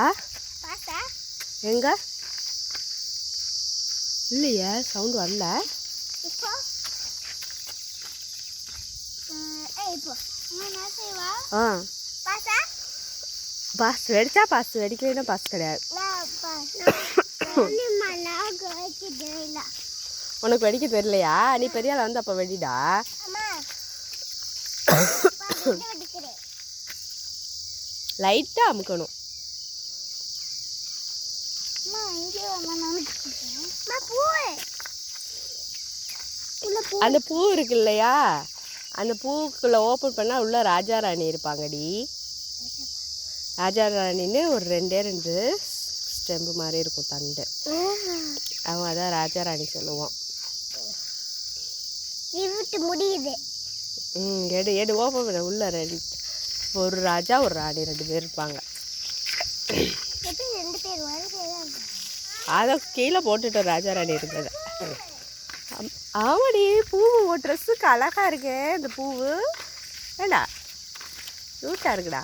ஆ எங்க இல்லையே சவுண்ட் வரல. ஆ பாஸ் வெடிச்சா பாஸ், வெடிக்கலைன்னா பாஸ் கிடையாது. உனக்கு வெடிக்க தெரியலையா? நீ பெரிய ஆள் வந்து அப்போ வெடிடா. லைட்டாக அமுக்கணும். அந்த பூ இருக்கு இல்லையா, அந்த பூக்குள்ள ஓப்பன் பண்ணால் உள்ள ராஜா ராணி இருப்பாங்கடி. ராஜா ராணின்னு ஒரு 2 ஸ்டெம்பு மாதிரி இருக்கும் தண்டு. அவங்க அதான் ராஜா ராணி சொல்லுவோம். முடியுது. எடு எடு ஓப்பன் பண்ண. உள்ள ஒரு ராஜா ஒரு ராணி 2 பேர் இருப்பாங்க. அதை கீழே போட்டுட்டோம் ராஜா ராணி இருந்தது. ஆமாடி பூவு ஒரு ட்ரெஸ்ஸுக்கு அழகா இருக்கே இந்த பூவு. ஏண்டா க்யூட்டாக இருக்குடா.